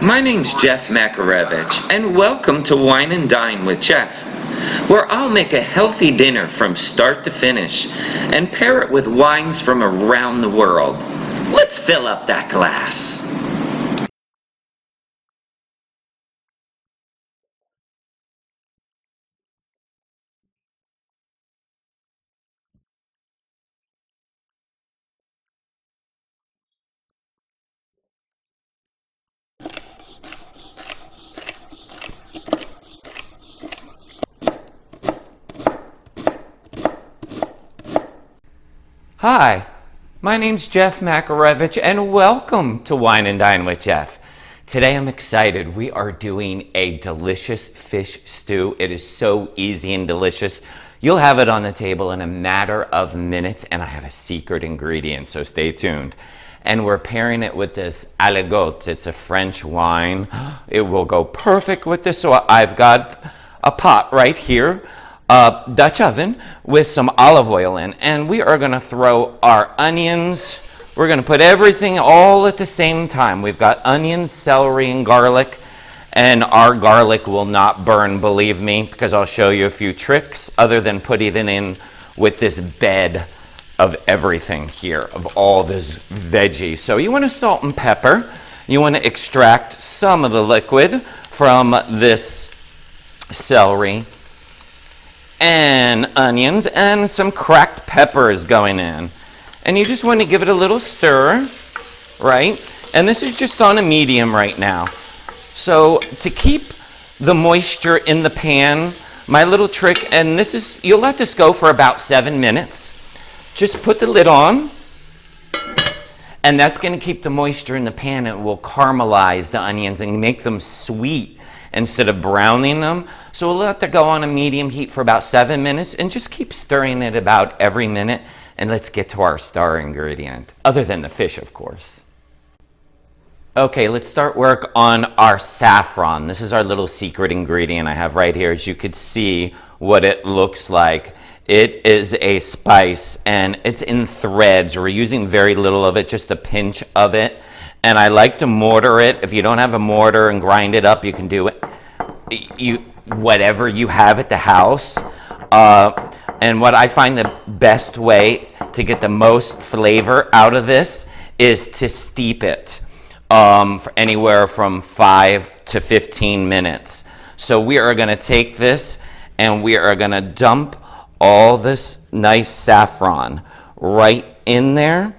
My name's Jeff Makarevich, and welcome to Wine and Dine with Jeff, where I'll make a healthy dinner from start to finish and pair it with wines from around the world. Let's fill up that glass. Hi, my name's Jeff Makarevich, and welcome to Wine and Dine with Jeff. Today I'm excited. We are doing a delicious fish stew. It is so easy and delicious. You'll have it on the table in a matter of minutes, and I have a secret ingredient, so stay tuned. And we're pairing it with this Aligote. It's a French wine. It will go perfect with this. So I've got a pot right here, Dutch oven with some olive oil in, and we are going to throw our onions. We're going to put everything all at the same time. We've got onions, celery, and garlic, and our garlic will not burn, believe me, because I'll show you a few tricks other than putting it in with this bed of everything here, of all this veggie. So you want to salt and pepper. You want to extract some of the liquid from this celery and onions, and some cracked peppers going in. And you just want to give it a little stir, right? And this is just on a medium right now. So to keep the moisture in the pan, my little trick, and this is, you'll let this go for about 7 minutes. Just put the lid on, and that's going to keep the moisture in the pan. It will caramelize the onions and make them sweet instead of browning them. So we'll let that go on a medium heat for about 7 minutes and just keep stirring it about every minute. And let's get to our star ingredient, other than the fish, of course. Okay, let's start work on our saffron. This is our little secret ingredient I have right here. As you could see what it looks like. It is a spice, and it's in threads. We're using very little of it, just a pinch of it. And I like to mortar it. If you don't have a mortar and grind it up, you can do it. Whatever you have at the house. And what I find the best way to get the most flavor out of this is to steep it for anywhere from 5 to 15 minutes. So we are going to take this and we are going to dump all this nice saffron right in there.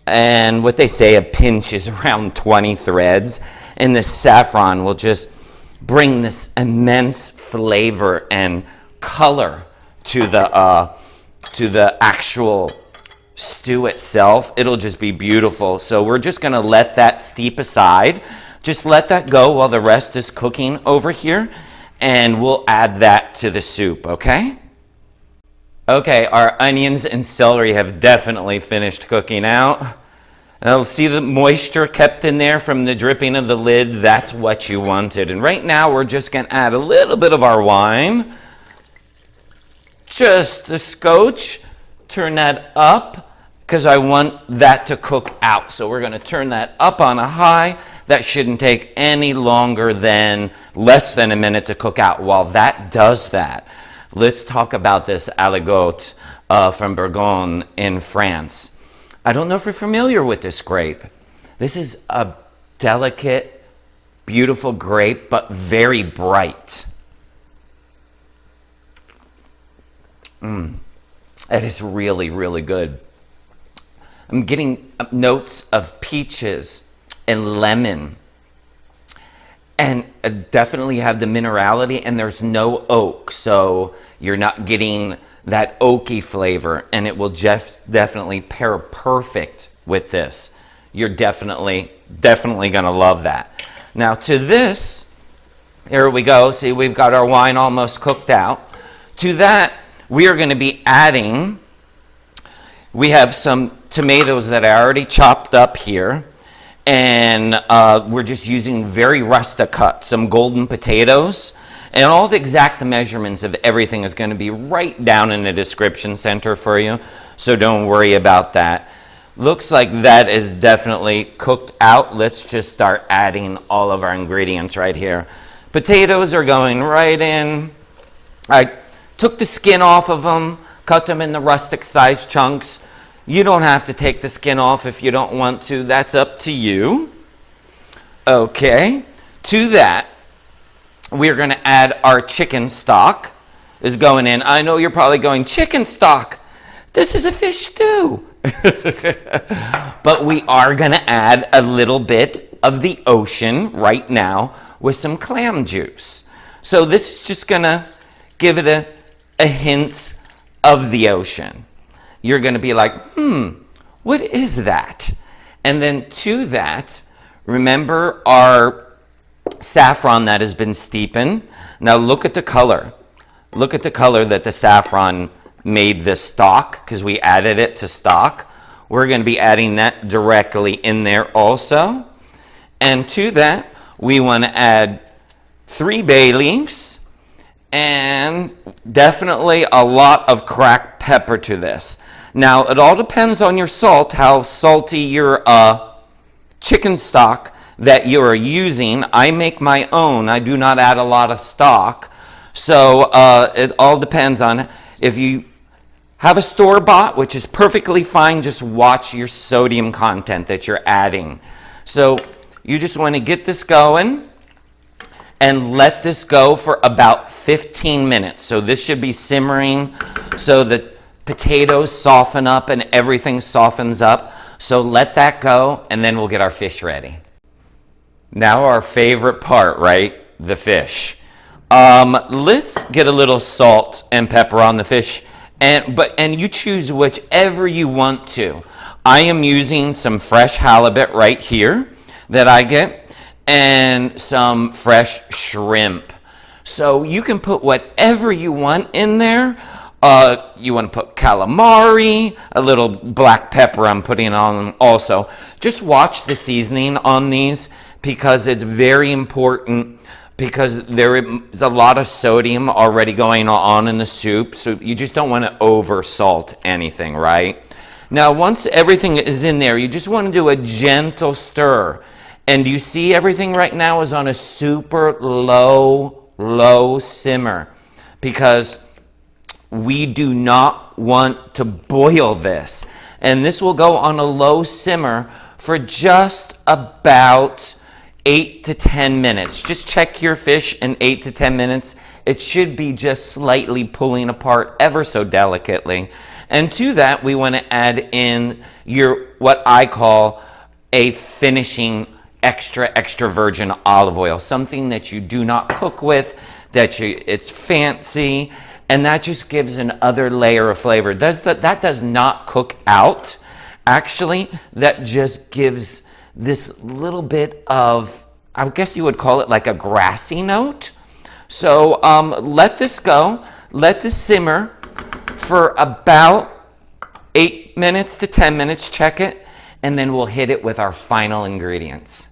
And what they say, a pinch is around 20 threads. And this saffron will just bring this immense flavor and color to the actual stew itself. It'll just be beautiful. So we're just going to let that steep aside. Just let that go while the rest is cooking over here. And we'll add that to the soup, okay? Okay, our onions and celery have definitely finished cooking out. Now, see the moisture kept in there from the dripping of the lid? That's what you wanted. And right now, we're just going to add a little bit of our wine. Just a scotch. Turn that up, because I want that to cook out. So we're going to turn that up on a high. That shouldn't take any longer than less than a minute to cook out. While that does that, let's talk about this Aligote from Bourgogne in France. I don't know if you're familiar with this grape. This is a delicate, beautiful grape, but very bright. It is really, really good. I'm getting notes of peaches and lemon. And definitely have the minerality, and there's no oak, so you're not getting that oaky flavor, and it will definitely pair perfect with this. You're definitely going to love that. Now to this, here we go. See, we've got our wine almost cooked out. To that, we are going to be adding, we have some tomatoes that I already chopped up here. And we're just using very rustic cut, some golden potatoes. And all the exact measurements of everything is going to be right down in the description center for you. So don't worry about that. Looks like that is definitely cooked out. Let's just start adding all of our ingredients right here. Potatoes are going right in. I took the skin off of them, cut them in the rustic size chunks. You don't have to take the skin off if you don't want to. That's up to you. Okay. To that, we're going to add our chicken stock is going in. I know you're probably going, chicken stock? This is a fish stew. But we are going to add a little bit of the ocean right now with some clam juice. So this is just going to give it a hint of the ocean. You're going to be like, what is that? And then to that, remember our saffron that has been steeping. Now look at the color. Look at the color that the saffron made this stock, because we added it to stock. We're going to be adding that directly in there also. And to that, we want to add 3 bay leaves and definitely a lot of cracked pepper to this. Now, it all depends on your salt, how salty your chicken stock that you are using. I make my own. I do not add a lot of stock. So it all depends on if you have a store-bought, which is perfectly fine. Just watch your sodium content that you're adding. So you just want to get this going and let this go for about 15 minutes. So this should be simmering so the potatoes soften up and everything softens up. So let that go, and then we'll get our fish ready. Now our favorite part, right? The fish. Let's get a little salt and pepper on the fish, and you choose whichever you want to. I am using some fresh halibut right here that I get, and some fresh shrimp. So you can put whatever you want in there. You want to put calamari, a little black pepper I'm putting on also. Just watch the seasoning on these, because it's very important, because there is a lot of sodium already going on in the soup, so you just don't want to over salt anything, right? Now once everything is in there, you just want to do a gentle stir. And you see everything right now is on a super low simmer, because we do not want to boil this. And this will go on a low simmer for just about 8 to 10 minutes. Just check your fish in 8 to 10 minutes. It should be just slightly pulling apart ever so delicately. And to that, we want to add in what I call a finishing extra virgin olive oil, something that you do not cook with, it's fancy, and that just gives another layer of flavor. That does not cook out. Actually, that just gives this little bit of, I guess you would call it like a grassy note. So let this go, let this simmer for about 8 minutes to 10 minutes, check it, and then we'll hit it with our final ingredients.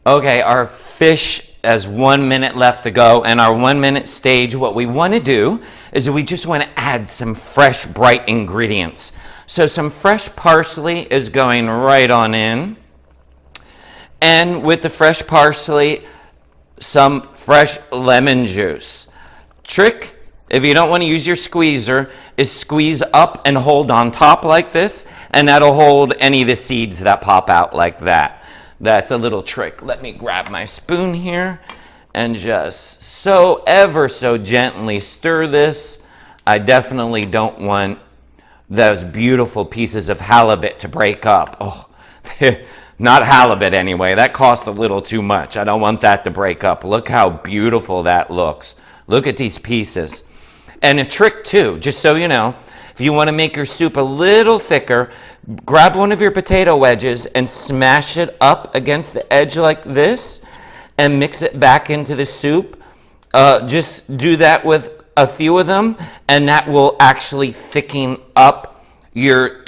Okay, our fish has 1 minute left to go, and our 1 minute stage, what we want to do is we just want to add some fresh, bright ingredients. So some fresh parsley is going right on in. And with the fresh parsley, some fresh lemon juice. Trick, if you don't want to use your squeezer, is squeeze up and hold on top like this, and that'll hold any of the seeds that pop out like that. That's a little trick. Let me grab my spoon here and just ever so gently stir this. I definitely don't want those beautiful pieces of halibut to break up. Oh, not halibut anyway. That costs a little too much. I don't want that to break up. Look how beautiful that looks. Look at these pieces. And a trick too, just so you know, if you want to make your soup a little thicker, grab one of your potato wedges and smash it up against the edge like this and mix it back into the soup. Just do that with a few of them, and that will actually thicken up your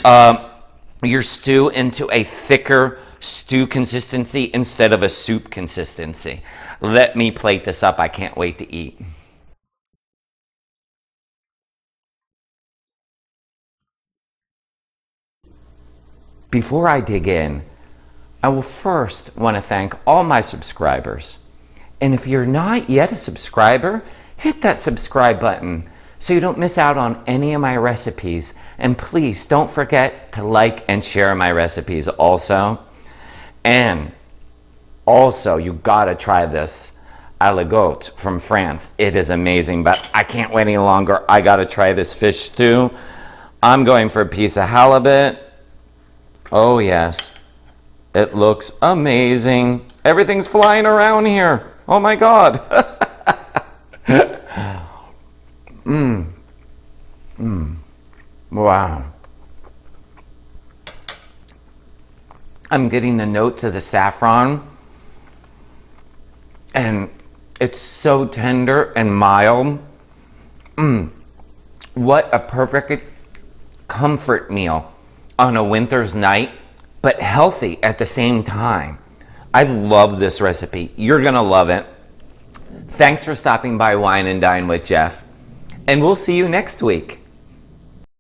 stew into a thicker stew consistency instead of a soup consistency. Let me plate this up. I can't wait to eat. before I dig in, I will first want to thank all my subscribers. And if you're not yet a subscriber, hit that subscribe button so you don't miss out on any of my recipes. And please don't forget to like and share my recipes also. And also, you gotta try this aligote from France. It is amazing, but I can't wait any longer. I gotta try this fish stew. I'm going for a piece of halibut. Oh yes, it looks amazing. Everything's flying around here. Oh my God. Wow. I'm getting the notes of the saffron, and it's so tender and mild. What a perfect comfort meal on a winter's night, but healthy at the same time. I love this recipe. You're gonna love it. Thanks for stopping by Wine and Dine with Jeff, and we'll see you next week.